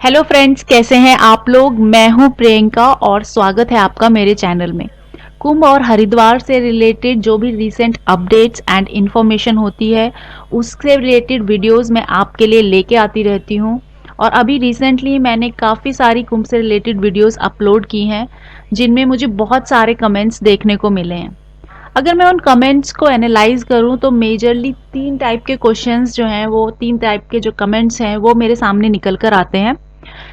Hello friends, कैसे हैं आप लोग। मैं हूं प्रियंका और स्वागत है आपका मेरे चैनल में। कुंभ और हरिद्वार से रिलेटेड जो भी रिसेंट अपडेट्स एंड इन्फॉर्मेशन होती है उससे रिलेटेड वीडियोस मैं आपके लिए लेके आती रहती हूं। और अभी रिसेंटली मैंने काफ़ी सारी कुंभ से रिलेटेड वीडियोस अपलोड की हैं जिनमें मुझे बहुत सारे कमेंट्स देखने को मिले हैं। अगर मैं उन कमेंट्स को एनालाइज करूं तो मेजरली तीन टाइप के क्वेश्चंस जो हैं, वो तीन टाइप के जो कमेंट्स हैं वो मेरे सामने निकल कर आते हैं।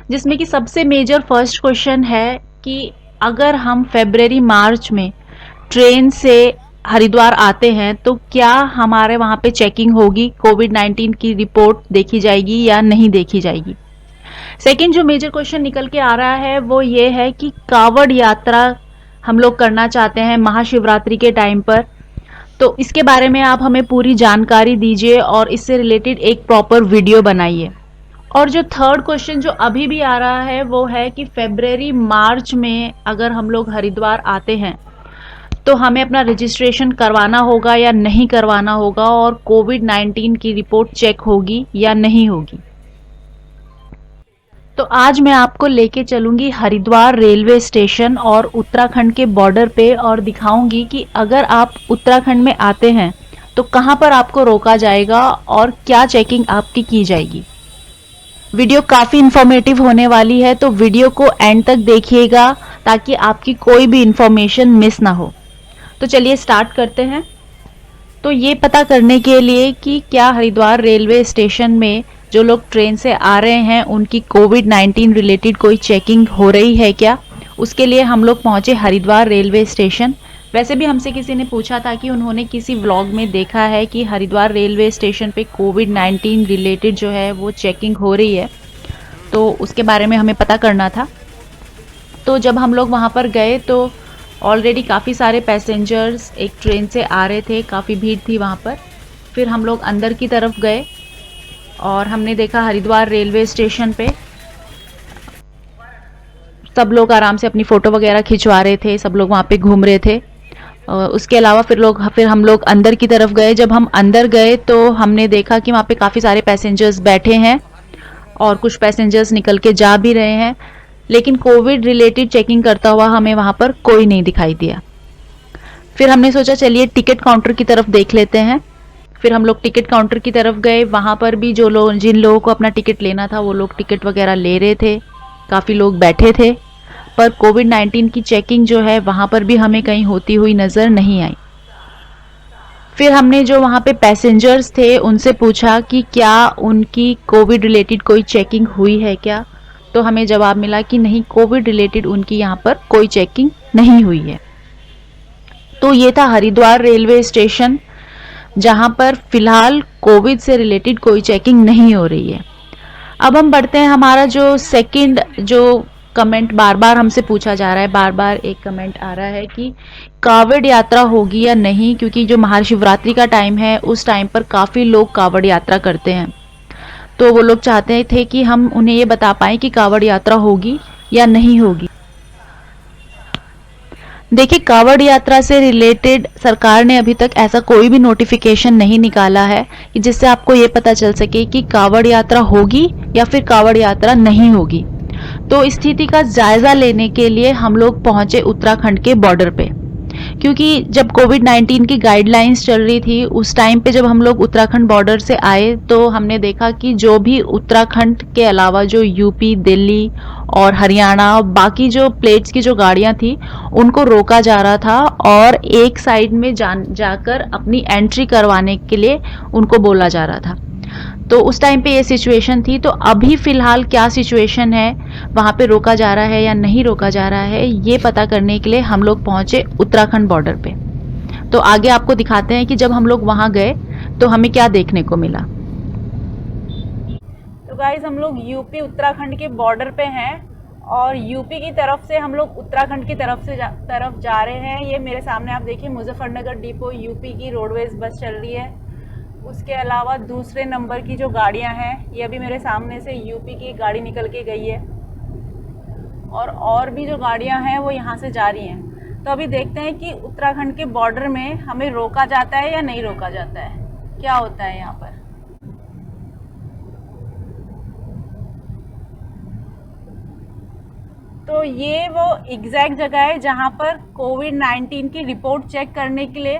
जिसमें कि सबसे मेजर फर्स्ट क्वेश्चन है कि अगर हम फेब्रवरी मार्च में ट्रेन से हरिद्वार आते हैं तो क्या हमारे वहां पे चेकिंग होगी, कोविड-19 की रिपोर्ट देखी जाएगी या नहीं देखी जाएगी। सेकंड जो मेजर क्वेश्चन निकल के आ रहा है वो ये है कि कावड़ यात्रा हम लोग करना चाहते हैं महाशिवरात्रि के टाइम पर, तो इसके बारे में आप हमें पूरी जानकारी दीजिए और इससे रिलेटेड एक प्रॉपर वीडियो बनाइए। और जो थर्ड क्वेश्चन जो अभी भी आ रहा है वो है कि फेब्रवरी मार्च में अगर हम लोग हरिद्वार आते हैं तो हमें अपना रजिस्ट्रेशन करवाना होगा या नहीं करवाना होगा, और कोविड-19 की रिपोर्ट चेक होगी या नहीं होगी। तो आज मैं आपको लेके चलूंगी हरिद्वार रेलवे स्टेशन और उत्तराखंड के बॉर्डर पे और दिखाऊंगी कि अगर आप उत्तराखंड में आते हैं तो कहां पर आपको रोका जाएगा और क्या चेकिंग आपकी की जाएगी। वीडियो काफ़ी इन्फॉर्मेटिव होने वाली है, तो वीडियो को एंड तक देखिएगा ताकि आपकी कोई भी इन्फॉर्मेशन मिस ना हो। तो चलिए स्टार्ट करते हैं। तो ये पता करने के लिए कि क्या हरिद्वार रेलवे स्टेशन में जो लोग ट्रेन से आ रहे हैं उनकी कोविड-19 रिलेटेड कोई चेकिंग हो रही है क्या, उसके लिए हम लोग पहुंचे हरिद्वार रेलवे स्टेशन। वैसे भी हमसे किसी ने पूछा था कि उन्होंने किसी व्लॉग में देखा है कि हरिद्वार रेलवे स्टेशन पे कोविड-19 रिलेटेड जो है वो चेकिंग हो रही है, तो उसके बारे में हमें पता करना था। तो जब हम लोग वहाँ पर गए तो ऑलरेडी काफ़ी सारे पैसेंजर्स एक ट्रेन से आ रहे थे, काफ़ी भीड़ थी वहाँ पर। फिर हम लोग अंदर की तरफ गए और हमने देखा हरिद्वार रेलवे स्टेशन पे सब लोग आराम से अपनी फ़ोटो वगैरह खिंचवा रहे थे, सब लोग वहाँ पे घूम रहे थे। उसके अलावा फिर हम लोग अंदर की तरफ गए। जब हम अंदर गए तो हमने देखा कि वहाँ पे काफ़ी सारे पैसेंजर्स बैठे हैं और कुछ पैसेंजर्स निकल के जा भी रहे हैं, लेकिन कोविड रिलेटेड चेकिंग करता हुआ हमें वहाँ पर कोई नहीं दिखाई दिया। फिर हमने सोचा चलिए टिकट काउंटर की तरफ देख लेते हैं। फिर हम लोग टिकट काउंटर की तरफ गए। वहाँ पर भी जिन लोगों को अपना टिकट लेना था वो लोग टिकट वगैरह ले रहे थे, काफ़ी लोग बैठे थे, पर कोविड-19 की चेकिंग जो है वहाँ पर भी हमें कहीं होती हुई नज़र नहीं आई। फिर हमने जो वहाँ पे पैसेंजर्स थे उनसे पूछा कि क्या उनकी कोविड रिलेटेड कोई चेकिंग हुई है क्या, तो हमें जवाब मिला कि नहीं, कोविड रिलेटेड उनकी यहाँ पर कोई चेकिंग नहीं हुई है। तो ये था हरिद्वार रेलवे स्टेशन जहाँ पर फिलहाल कोविड से रिलेटेड कोई चेकिंग नहीं हो रही है। अब हम बढ़ते हैं, हमारा जो सेकंड जो कमेंट बार बार हमसे पूछा जा रहा है, बार बार एक कमेंट आ रहा है कि कावड़ यात्रा होगी या नहीं, क्योंकि जो महाशिवरात्रि का टाइम है उस टाइम पर काफ़ी लोग कावड़ यात्रा करते हैं। तो वो लोग चाहते थे कि हम उन्हें ये बता पाएँ कि कावड़ यात्रा होगी या नहीं होगी। देखिए, कावड़ यात्रा से रिलेटेड सरकार ने अभी तक ऐसा कोई भी नोटिफिकेशन नहीं निकाला है कि जिससे आपको ये पता चल सके कि कावड़ यात्रा होगी या फिर कावड़ यात्रा नहीं होगी। तो स्थिति का जायजा लेने के लिए हम लोग पहुंचे उत्तराखंड के बॉर्डर पे, क्योंकि जब कोविड-19 की गाइडलाइंस चल रही थी उस टाइम पे जब हम लोग उत्तराखंड बॉर्डर से आए तो हमने देखा कि जो भी उत्तराखंड के अलावा जो यूपी, दिल्ली और हरियाणा और बाकी जो प्लेट्स की जो गाड़ियां थी उनको रोका जा रहा था और एक साइड में जाकर अपनी एंट्री करवाने के लिए उनको बोला जा रहा था। तो उस टाइम पे ये सिचुएशन थी। तो अभी फ़िलहाल क्या सिचुएशन है, वहाँ पे रोका जा रहा है या नहीं रोका जा रहा है, ये पता करने के लिए हम लोग पहुँचे उत्तराखंड बॉर्डर पे। तो आगे आपको दिखाते हैं कि जब हम लोग वहाँ गए तो हमें क्या देखने को मिला। तो गाइज हम लोग यूपी उत्तराखंड के बॉर्डर पे हैं और यूपी की तरफ से हम लोग उत्तराखंड की तरफ जा रहे हैं। ये मेरे सामने आप देखिए मुजफ्फरनगर डिपो यूपी की रोडवेज बस चल रही है। उसके अलावा दूसरे नंबर की जो गाड़ियां हैं, ये अभी मेरे सामने से यूपी की गाड़ी निकल के गई है और भी जो गाड़ियां हैं वो यहाँ से जा रही हैं। तो अभी देखते हैं कि उत्तराखंड के बॉर्डर में हमें रोका जाता है या नहीं रोका जाता है, क्या होता है यहाँ पर। तो ये वो एग्जैक्ट जगह है जहाँ पर कोविड-19 की रिपोर्ट चेक करने के लिए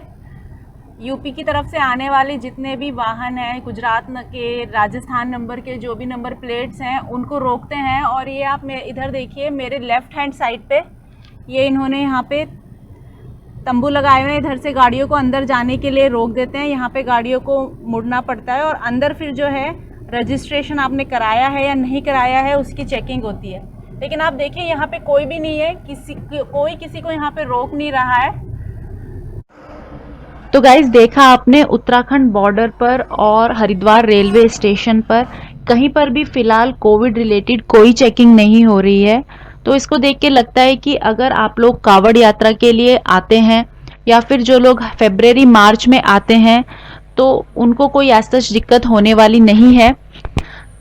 यूपी की तरफ से आने वाले जितने भी वाहन हैं, गुजरात के, राजस्थान नंबर के जो भी नंबर प्लेट्स हैं, उनको रोकते हैं। और ये आप इधर देखिए, मेरे लेफ़्ट हैंड साइड पे ये इन्होंने यहाँ पे तंबू लगाए हुए हैं। इधर से गाड़ियों को अंदर जाने के लिए रोक देते हैं। यहाँ पे गाड़ियों को मुड़ना पड़ता है और अंदर फिर जो है रजिस्ट्रेशन आपने कराया है या नहीं कराया है उसकी चेकिंग होती है। लेकिन आप देखिए यहाँ पे कोई भी नहीं है, कोई किसी को यहाँ पे रोक नहीं रहा है। तो गाइज देखा आपने, उत्तराखंड बॉर्डर पर और हरिद्वार रेलवे स्टेशन पर कहीं पर भी फिलहाल कोविड रिलेटेड कोई चेकिंग नहीं हो रही है। तो इसको देख के लगता है कि अगर आप लोग कावड़ यात्रा के लिए आते हैं या फिर जो लोग फरवरी मार्च में आते हैं तो उनको कोई ऐसा दिक्कत होने वाली नहीं है।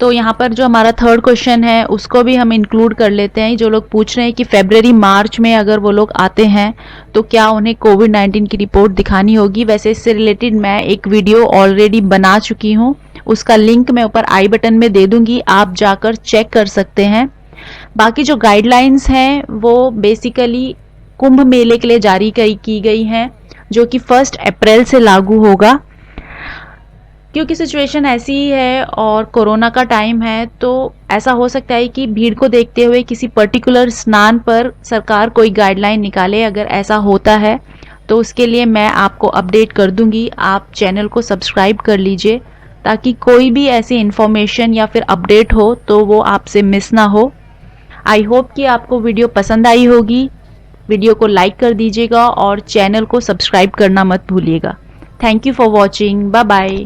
तो यहाँ पर जो हमारा थर्ड क्वेश्चन है उसको भी हम इंक्लूड कर लेते हैं। जो लोग पूछ रहे हैं कि फरवरी मार्च में अगर वो लोग आते हैं तो क्या उन्हें कोविड-19 की रिपोर्ट दिखानी होगी। वैसे इससे रिलेटेड मैं एक वीडियो ऑलरेडी बना चुकी हूँ, उसका लिंक मैं ऊपर आई बटन में दे दूंगी, आप जाकर चेक कर सकते हैं। बाकी जो गाइडलाइंस हैं वो बेसिकली कुंभ मेले के लिए जारी की गई हैं, जो कि 1 अप्रैल से लागू होगा। क्योंकि सिचुएशन ऐसी ही है और कोरोना का टाइम है, तो ऐसा हो सकता है कि भीड़ को देखते हुए किसी पर्टिकुलर स्नान पर सरकार कोई गाइडलाइन निकाले। अगर ऐसा होता है तो उसके लिए मैं आपको अपडेट कर दूंगी। आप चैनल को सब्सक्राइब कर लीजिए ताकि कोई भी ऐसी इन्फॉर्मेशन या फिर अपडेट हो तो वो आपसे मिस ना हो। आई होप कि आपको वीडियो पसंद आई होगी। वीडियो को लाइक कर दीजिएगा और चैनल को सब्सक्राइब करना मत भूलिएगा। Thank you for watching. Bye bye.